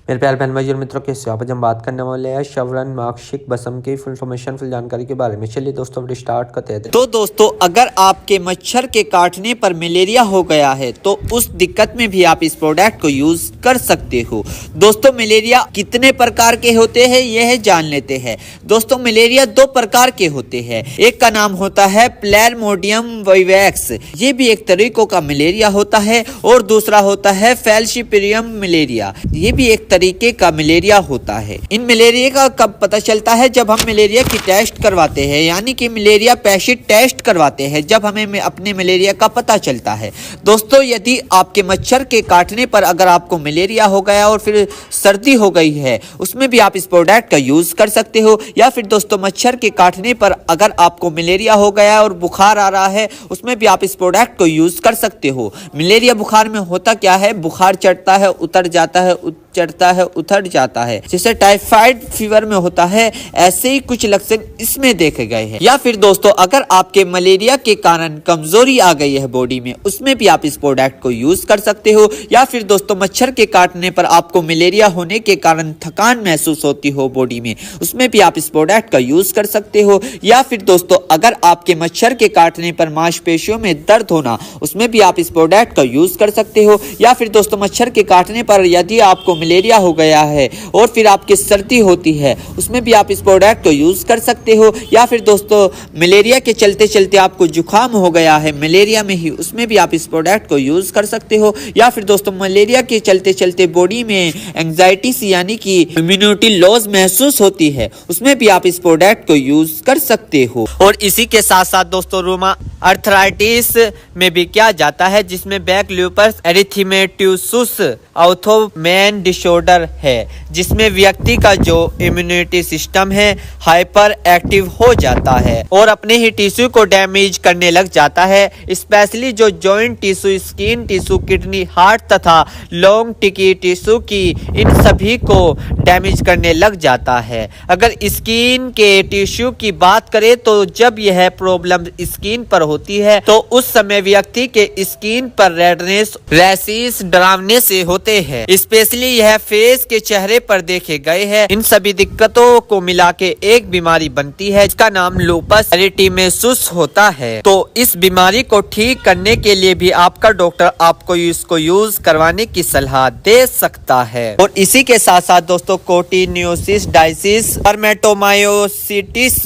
मेरे प्यारे बहन भाई और मित्रों, कैसे हो आप? आज हम बात करने वाले हैं शवरन मार्गशीर्ष बसम की फुल इन्फॉर्मेशन, फुल जानकारी के बारे में। चलिए दोस्तों, वीडियो स्टार्ट करते हैं। तो दोस्तों, अगर आपके मच्छर के काटने पर मलेरिया हो गया है तो उस दिक्कत में भी आप इस प्रोडक्ट को यूज कर सकते हो। दोस्तों, मलेरिया कितने प्रकार के होते हैं यह जान लेते हैं। दोस्तों, मलेरिया दो प्रकार के होते हैं। एक का नाम होता है प्लाज्मोडियम वाइवेक्स, ये भी एक तरीकों का मलेरिया होता है, और दूसरा होता है फैलसीपिरियम मलेरिया, ये भी एक तरीके का मलेरिया होता है। इन मलेरिया का कब पता चलता है? जब हम मलेरिया की टेस्ट करवाते हैं, यानी कि मलेरिया पैशिट टेस्ट करवाते हैं, जब हमें अपने मलेरिया का पता चलता है। दोस्तों, यदि आपके मच्छर के काटने पर अगर आपको मलेरिया हो गया और फिर सर्दी हो गई है, उसमें भी आप इस प्रोडक्ट का यूज कर सकते हो। या फिर दोस्तों, मच्छर के काटने पर अगर आपको मलेरिया हो गया और बुखार आ रहा है, उसमें भी आप इस प्रोडक्ट को यूज कर सकते हो। मलेरिया बुखार में होता क्या है? बुखार चढ़ता है, उतर जाता है, चढ़ता है, उतर जाता है, जैसे टाइफाइड फीवर में होता है, ऐसे ही कुछ लक्षण इसमें देखे गए हैं। या फिर दोस्तों, अगर आपके मलेरिया के कारण कमजोरी आ गई है बॉडी में, उसमें भी आप इस प्रोडक्ट को यूज कर सकते हो। या फिर दोस्तों, मच्छर के काटने पर आपको मलेरिया होने के कारण थकान महसूस होती हो बॉडी में, उसमें भी आप इस प्रोडक्ट का यूज कर सकते हो। या फिर दोस्तों, अगर आपके मच्छर के काटने पर मांसपेशियों में दर्द होना, उसमें भी आप इस प्रोडक्ट का यूज कर सकते हो। या फिर दोस्तों, मच्छर के काटने पर यदि आपको मलेरिया हो गया है और फिर आपकी सर्दी होती है, उसमें भी आप इस प्रोडक्ट को यूज कर सकते हो। या फिर दोस्तों, मलेरिया के चलते चलते आपको जुकाम हो गया है मलेरिया में ही, उसमें भी आप इस प्रोडक्ट को यूज कर सकते हो। या फिर दोस्तों, मलेरिया के चलते चलते बॉडी में एंजाइटी यानी कि इम्यूनिटी लॉस महसूस होती है, उसमें भी आप इस प्रोडक्ट को यूज कर सकते हो। और इसी के साथ साथ दोस्तों, रोमा अर्थराइटिस में भी क्या जाता है, जिसमें बैक लूपस एरिथेमेटोसस ऑर्थोमेन डिसऑर्डर है, जिसमें व्यक्ति का जो इम्यूनिटी सिस्टम है हाइपर एक्टिव हो जाता है और अपने ही टिश्यू को डैमेज करने लग जाता है। स्पेशली जो joint tissue, skin tissue, kidney, heart तथा लॉन्ग टिकी टिश्यू की, इन सभी को डैमेज करने लग जाता है। अगर स्किन के टिश्यू की बात करें तो जब यह प्रॉब्लम स्किन पर होती है तो उस समय व्यक्ति के स्किन पर रेडनेस, रैशेस, डरावने से होते हैं। स्पेशली यह फेस के चेहरे पर देखे गए हैं। इन सभी दिक्कतों को मिला के एक बीमारी बनती है, जिसका नाम लूपस एरिथेमेटोसस होता है। तो इस बीमारी को ठीक करने के लिए भी आपका डॉक्टर आपको इसको यूज करवाने की सलाह दे सकता है। और इसी के साथ साथ दोस्तों, कोटिन्योसिस डायसिस, परमेटोमायोसिटिस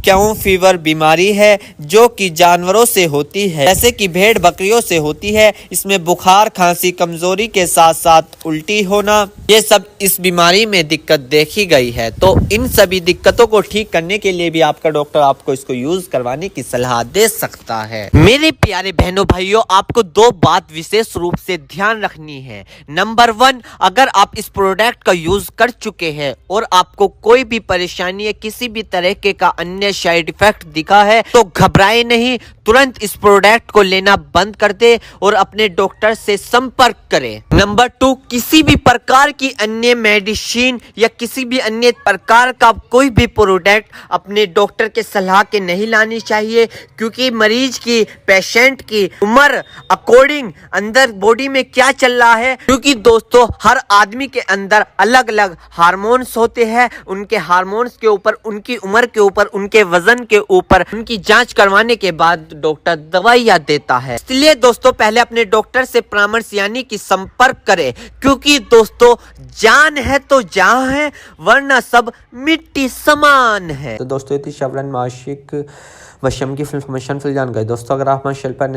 क्यों फीवर बीमारी है जो कि जानवरों से होती है, जैसे कि भेड़ बकरियों से होती है। इसमें बुखार, खांसी, कमजोरी के साथ साथ उल्टी होना, ये सब इस बीमारी में दिक्कत देखी गई है। तो इन सभी दिक्कतों को ठीक करने के लिए भी आपका डॉक्टर आपको इसको यूज करवाने की सलाह दे सकता है। मेरे प्यारे बहनों भाइयों, आपको दो बात विशेष रूप से ध्यान रखनी है। नंबर 1, अगर आप इस प्रोडक्ट का यूज कर चुके हैं और आपको कोई भी परेशानी या किसी भी तरह के का अन्य साइड इफेक्ट दिखा है तो घबराए नहीं, तुरंत इस प्रोडक्ट को लेना बंद कर दे और अपने डॉक्टर से संपर्क करें। नंबर 2, किसी भी प्रकार की अन्य मेडिसिन या किसी भी अन्य प्रकार का कोई भी प्रोडक्ट अपने डॉक्टर के सलाह के नहीं लानी चाहिए, क्योंकि मरीज की, पेशेंट की उम्र अकॉर्डिंग अंदर बॉडी में क्या चल रहा है, क्योंकि दोस्तों हर आदमी के अंदर अलग अलग हार्मोन्स होते हैं। उनके हार्मोन्स के ऊपर, उनकी उम्र के ऊपर, उनके वजन के ऊपर, उनकी जांच करवाने के बाद डॉक्टर दवाइयां देता है। इसलिए दोस्तों, पहले अपने डॉक्टर से परामर्श यानी कि संपर्क करें, क्योंकि दोस्तों जान है तो जहां है, वरना सब मिट्टी समान है। तो दोस्तों, ये थी शवरन मार्गशीर्ष बसम की फुल इन्फॉर्मेशन, फुल जानकारी। दोस्तों, अगर आप हमारे चैनल पर